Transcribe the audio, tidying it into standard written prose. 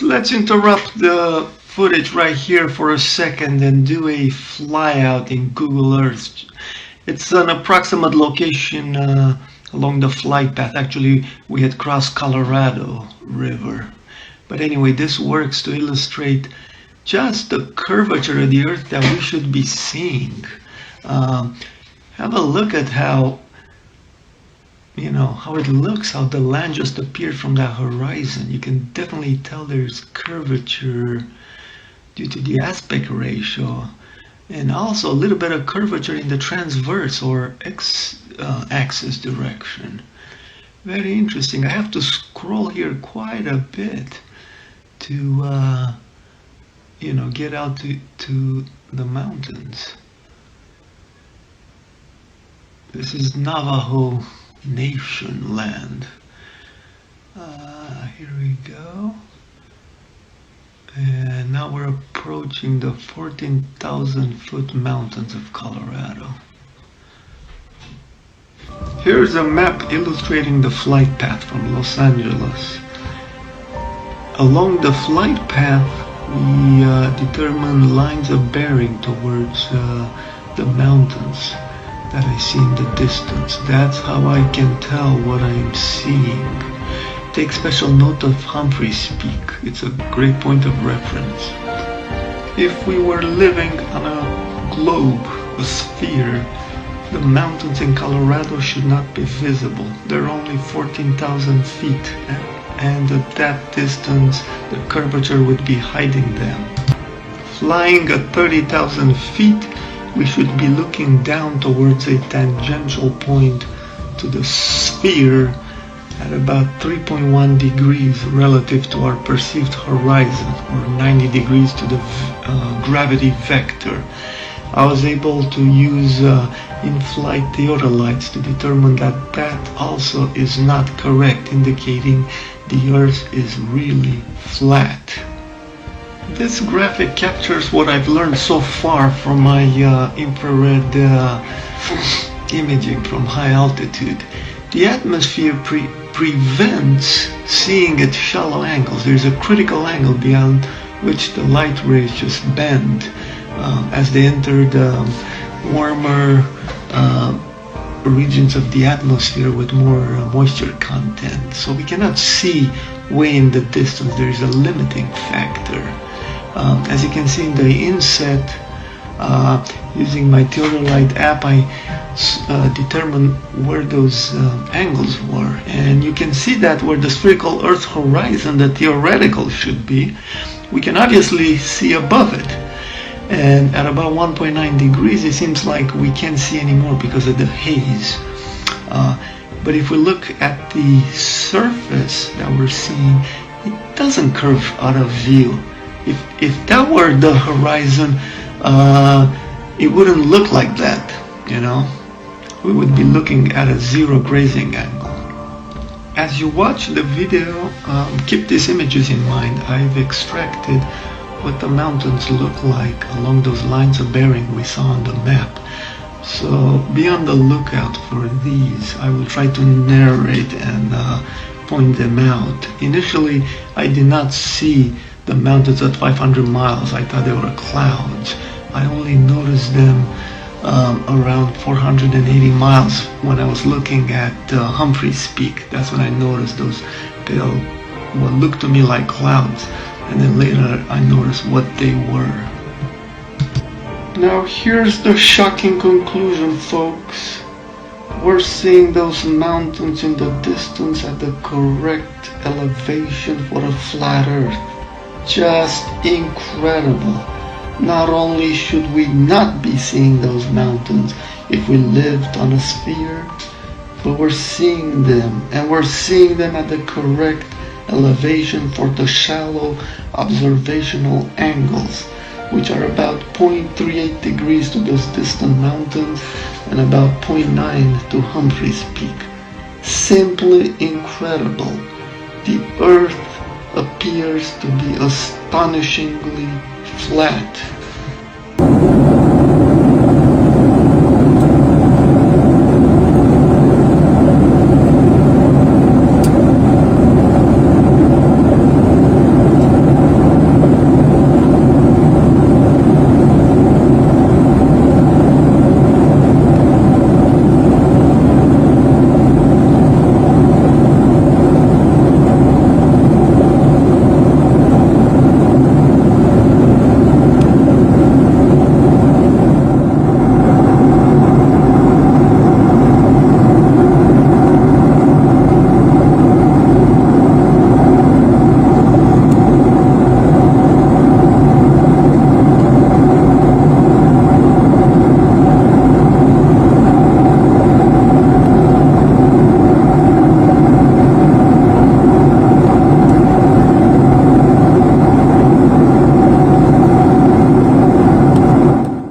Let's interrupt the footage right here for a second and do a flyout in Google Earth. It's an approximate location along the flight path. Actually, we had crossed Colorado River. But anyway, this works to illustrate just the curvature of the Earth that we should be seeing. Have a look at how it looks, how the land just appeared from that horizon. You can definitely tell there's curvature due to the aspect ratio, and also a little bit of curvature in the transverse or x-axis direction. Very interesting. I have to scroll here quite a bit to get out to the mountains. This is Navajo Nation land. Here we go. And now we're approaching the 14,000-foot mountains of Colorado. Here's a map illustrating the flight path from Los Angeles. Along the flight path, we determine lines of bearing towards the mountains that I see in the distance. That's how I can tell what I'm seeing. Take special note of Humphrey's Peak. It's a great point of reference. If we were living on a globe, a sphere, the mountains in Colorado should not be visible. They're only 14,000 feet, and at that distance, the curvature would be hiding them. Flying at 30,000 feet, we should be looking down towards a tangential point to the sphere at about 3.1 degrees relative to our perceived horizon, or 90 degrees to the gravity vector. I was able to use in-flight theodolites to determine that that also is not correct, indicating the Earth is really flat. This graphic captures what I've learned so far from my infrared imaging from high altitude. The atmosphere prevents seeing at shallow angles. There's a critical angle beyond which the light rays just bend as they enter the warmer regions of the atmosphere with more moisture content. So we cannot see way in the distance. There is a limiting factor. As you can see in the inset, using my theodolite app, I determined where those angles were, and you can see that where the spherical Earth horizon, the theoretical should be, we can obviously see above it. And at about 1.9 degrees, it seems like we can't see anymore because of the haze. But if we look at the surface that we're seeing, it doesn't curve out of view. If that were the horizon, it wouldn't look like that, We would be looking at a zero grazing angle. As you watch the video, keep these images in mind. I've extracted what the mountains look like along those lines of bearing we saw on the map. So be on the lookout for these. I will try to narrate and point them out. Initially, I did not see the mountains at 500 miles. I thought they were clouds. I only noticed them around 480 miles when I was looking at Humphrey's Peak. That's when I noticed those pale, what looked to me like clouds. And then later I noticed what they were. Now here's the shocking conclusion, folks. We're seeing those mountains in the distance at the correct elevation for a flat Earth. Just incredible. Not only should we not be seeing those mountains if we lived on a sphere, but we're seeing them, and we're seeing them at the correct elevation for the shallow observational angles, which are about 0.38 degrees to those distant mountains and about 0.9 to Humphrey's Peak. Simply incredible. The Earth appears to be astonishingly flat.